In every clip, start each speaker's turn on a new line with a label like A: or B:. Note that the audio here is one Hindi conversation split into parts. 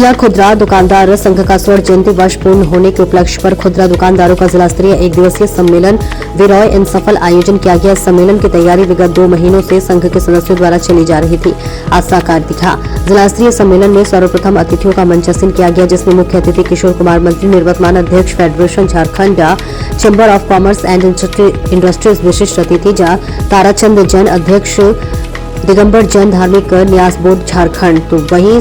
A: जिला खुदरा दुकानदार संघ का स्वर्ण जयंती वर्ष पूर्ण होने के उपलक्ष्य पर खुदरा दुकानदारों का जिला स्तरीय एक दिवसीय सम्मेलन विरॉय इन सफल आयोजन किया गया। इस सम्मेलन की तैयारी विगत 2 महीनों से संघ के सदस्यों द्वारा चली जा रही थी। आज साकार दिखा। जिला स्तरीय सम्मेलन में सर्वप्रथम अतिथियों का मंचासन किया गया, जिसमें मुख्य अतिथि किशोर कुमार मंत्री, निवर्तमान अध्यक्ष federation Jharkhand chamber of commerce and industries विशिष्ट अतिथि ताराचंद जैन, अध्यक्ष दिगंबर जैन, धार्मिक न्यास बोर्ड झारखंड। तो वहीं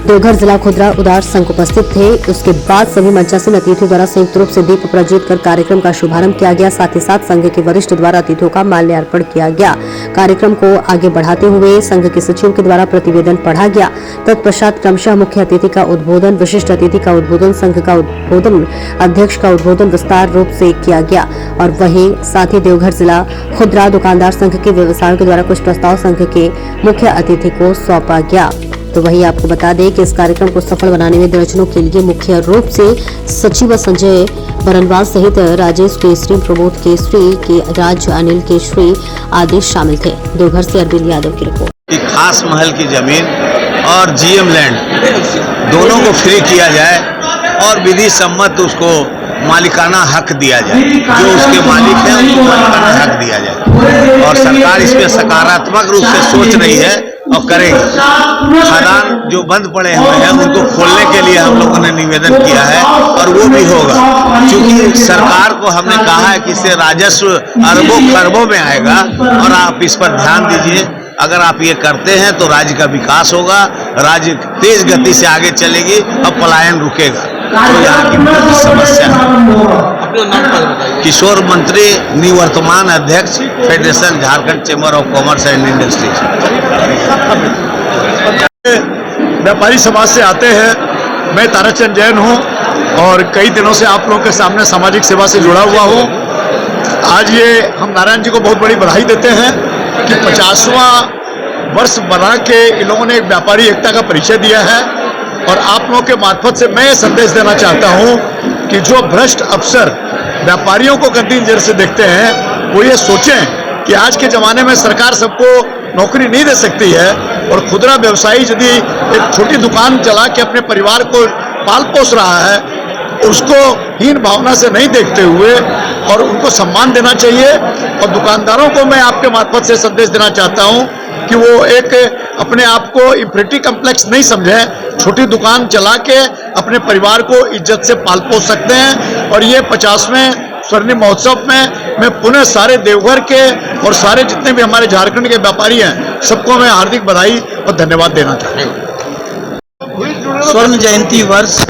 A: देवघर जिला खुदरा उदार संघ उपस्थित थे। उसके बाद सभी मंचासीन अतिथियों द्वारा संयुक्त रूप से दीप प्रज्वलित कर कार्यक्रम का शुभारंभ किया गया। साथ ही साथ संघ के वरिष्ठ द्वारा अतिथियों का माल्यार्पण किया गया। कार्यक्रम को आगे बढ़ाते हुए संघ के सचिव के द्वारा प्रतिवेदन पढ़ा गया। तत्पश्चात क्रमशः मुख्य अतिथि का उद्बोधन, विशिष्ट अतिथि का उद्बोधन, संघ का उद्बोधन, अध्यक्ष का उद्बोधन विस्तार रूप से किया गया। और वहीं साथ ही देवघर जिला खुदरा दुकानदार संघ के व्यवसायों के द्वारा कुछ प्रस्ताव संघ के मुख्य अतिथि को सौंपा गया। तो वही आपको बता दें कि इस कार्यक्रम को सफल बनाने में दर्जनों के लिए मुख्य रूप से सचिव संजय बरनवाल सहित राजेश केसरी, प्रमोद केसरी, के राज, अनिल केसरी आदि शामिल थे। देवघर से अरविंद यादव की रिपोर्ट।
B: खास महल की जमीन और जीएम लैंड दोनों को फ्री किया जाए और विधि सम्मत उसको मालिकाना हक दिया जाए। जो उसके मालिक हैं उनको मालिकाना हक दिया जाए और सरकार इसमें सकारात्मक रूप से सोच रही है और करेगी। खदान जो बंद पड़े हुए हैं उनको खोलने के लिए हम लोगों ने निवेदन किया है और वो भी होगा, क्योंकि सरकार को हमने कहा है कि इससे राजस्व अरबों खरबों में आएगा और आप इस पर ध्यान दीजिए। अगर आप ये करते हैं तो राज्य का विकास होगा, राज्य तेज गति से आगे चलेगी और पलायन रुकेगा। तो यहाँ की मुख्य समस्या है। किशोर मंत्री, निवर्तमान अध्यक्ष federation Jharkhand chamber of commerce and industries.
C: व्यापारी समाज से आते हैं। मैं ताराचंद जैन हूँ और कई दिनों से आप लोगों के सामने सामाजिक सेवा से जुड़ा हुआ हूँ। आज ये हम नारायण जी को बहुत बड़ी बधाई देते हैं कि 50वां वर्ष बना के इन लोगों ने व्यापारी एकता का परिचय दिया है। और आप लोगों के मार्फत से मैं संदेश देना चाहता हूं कि जो भ्रष्ट अफसर व्यापारियों को गंदी नजर से देखते हैं वो ये सोचें कि आज के ज़माने में सरकार सबको नौकरी नहीं दे सकती है और खुदरा व्यवसायी यदि एक छोटी दुकान चला के अपने परिवार को पाल पोस रहा है, उसको हीन भावना से नहीं देखते हुए और उनको सम्मान देना चाहिए। और दुकानदारों को मैं आपके मार्फत से संदेश देना चाहता हूं कि वो एक अपने आप को इंफिनिटी कम्प्लेक्स नहीं समझें। छोटी दुकान चला के अपने परिवार को इज्जत से पाल पोस सकते हैं। और ये 50वें स्वर्णिम महोत्सव में मैं पुनः सारे देवघर के और सारे जितने भी हमारे झारखंड के व्यापारी हैं सबको मैं हार्दिक बधाई और धन्यवाद देना चाहता हूँ।
D: स्वर्ण जयंती वर्ष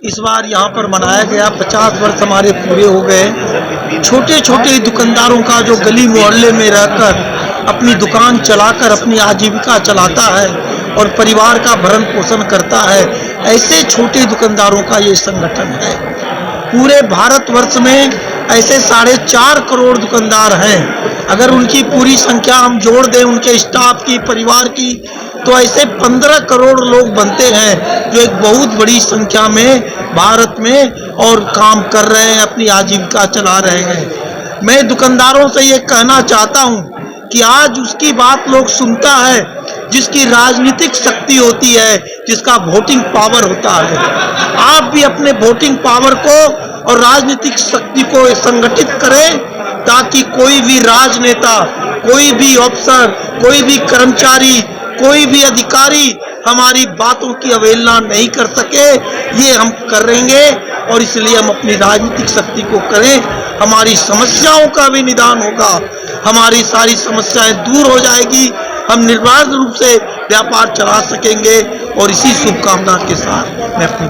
D: इस बार यहाँ पर मनाया गया। 50 वर्ष हमारे पूरे हो गए। छोटे छोटे दुकानदारों का जो गली मोहल्ले में रहकर अपनी दुकान चलाकर अपनी आजीविका चलाता है और परिवार का भरण पोषण करता है, ऐसे छोटे दुकानदारों का ये संगठन है। पूरे भारतवर्ष में ऐसे 4.5 करोड़ दुकानदार हैं। अगर उनकी पूरी संख्या हम जोड़ दें, उनके स्टाफ की, परिवार की, तो ऐसे 15 करोड़ लोग बनते हैं जो एक बहुत बड़ी संख्या में भारत में और काम कर रहे हैं, अपनी आजीविका चला रहे हैं। मैं दुकानदारों से ये कहना चाहता हूँ कि आज उसकी बात लोग सुनता है जिसकी राजनीतिक शक्ति होती है, जिसका वोटिंग पावर होता है। आप भी अपने वोटिंग पावर को और राजनीतिक शक्ति को संगठित करें ताकि कोई भी राजनेता, कोई भी अफसर, कोई भी कर्मचारी, कोई भी अधिकारी हमारी बातों की अवहेलना नहीं कर सके। ये हम करेंगे और इसलिए हम अपनी राजनीतिक शक्ति को करें। हमारी समस्याओं का भी निदान होगा, हमारी सारी समस्याएं दूर हो जाएगी, हम निर्बाध रूप से व्यापार चला सकेंगे। और इसी शुभकामना के साथ मैं अपनी